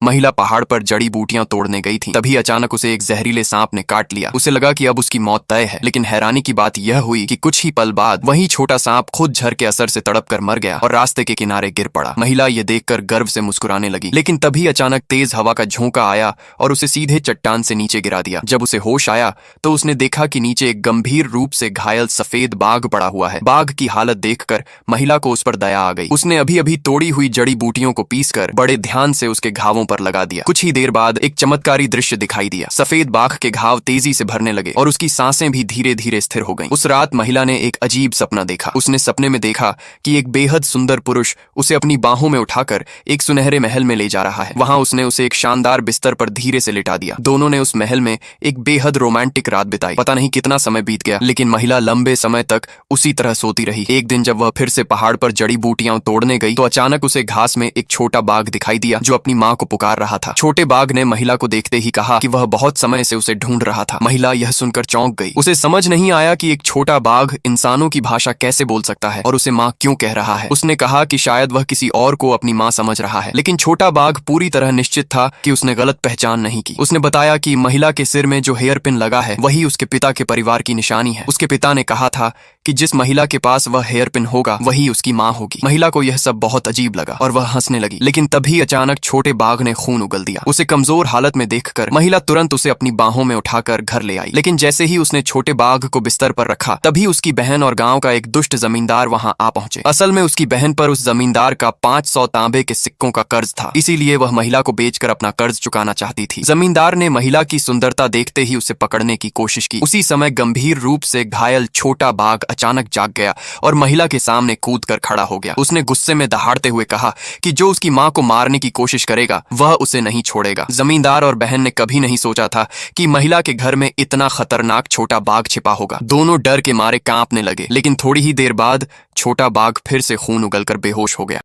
महिला पहाड़ पर जड़ी बूटियां तोड़ने गई थी, तभी अचानक उसे एक जहरीले सांप ने काट लिया। उसे लगा कि अब उसकी मौत तय है, लेकिन हैरानी की बात यह हुई कि कुछ ही पल बाद वही छोटा सांप खुद झर के असर से तड़प कर मर गया और रास्ते के किनारे गिर पड़ा। महिला ये देखकर गर्व से मुस्कुराने लगी, लेकिन तभी अचानक तेज हवा का झोंका आया और उसे सीधे चट्टान से नीचे गिरा दिया। जब उसे होश आया तो उसने देखा कि नीचे एक गंभीर रूप से घायल सफेद बाघ पड़ा हुआ है। बाघ की हालत देखकर महिला को उस पर दया आ गई। उसने अभी अभी तोड़ी हुई जड़ी बूटियों को पीसकर बड़े ध्यान से उसके घावों पर लगा दिया। कुछ ही देर बाद एक चमत्कारी दृश्य दिखाई दिया। सफेद बाघ के घाव तेजी से भरने लगे और उसकी सांसें भी धीरे धीरे स्थिर हो गईं। उस रात महिला ने एक अजीब सपना देखा। उसने सपने में देखा कि एक बेहद सुंदर पुरुष उसे अपनी बाहों में उठाकर एक सुनहरे महल में ले जा रहा है। वहां उसने उसे एक शानदार बिस्तर पर धीरे से लिटा दिया। दोनों ने उस महल में एक बेहद रोमांटिक रात बिताई। पता नहीं कितना समय बीत गया, लेकिन महिला लंबे समय तक उसी तरह सोती रही। एक दिन जब वह फिर से पहाड़ पर जड़ी बूटियां तोड़ने गई तो अचानक उसे घास में एक छोटा बाघ दिखाई दिया जो अपनी मां को पुकार रहा था। छोटे बाघ ने महिला को देखते ही कहा कि वह बहुत समय से उसे ढूंढ रहा था। महिला यह सुनकर चौंक गई। उसे समझ नहीं आया कि एक छोटा बाघ इंसानों की भाषा कैसे बोल सकता है और उसे मां क्यों कह रहा है। उसने कहा कि शायद वह किसी और को अपनी मां समझ रहा है, लेकिन छोटा बाघ पूरी तरह निश्चित था कि उसने गलत पहचान नहीं की। उसने बताया कि महिला के सिर में जो हेयर पिन लगा है वही उसके पिता के परिवार की निशानी है। उसके पिता ने कहा था कि जिस महिला के पास वह हेयर पिन होगा वही उसकी मां होगी। महिला को यह सब बहुत अजीब लगा और वह हंसने लगी, लेकिन तभी अचानक छोटे बाघ ने खून उगल दिया। उसे कमजोर हालत में देखकर महिला तुरंत उसे अपनी बाहों में उठाकर घर ले आई, लेकिन जैसे ही उसने छोटे बाघ को बिस्तर पर रखा तभी उसकी बहन और गांव का एक दुष्ट जमींदार वहां आ पहुंचे। असल में उसकी बहन पर उस जमींदार का 500 तांबे के सिक्कों का कर्ज था, इसीलिए वह महिला को बेचकर अपना कर्ज चुकाना चाहती थी। जमींदार ने महिला की सुंदरता देखते ही उसे पकड़ने की कोशिश की। उसी समय गंभीर रूप से घायल छोटा बाघ अचानक जाग गया और महिला के सामने कूद कर खड़ा हो गया। उसने गुस्से में दहाड़ते हुए कहा कि जो उसकी मां को मारने की कोशिश करेगा वह उसे नहीं छोड़ेगा। जमींदार और बहन ने कभी नहीं सोचा था कि महिला के घर में इतना खतरनाक छोटा बाघ छिपा होगा। दोनों डर के मारे कांपने लगे, लेकिन थोड़ी ही देर बाद छोटा बाघ फिर से खून उगलकर बेहोश हो गया।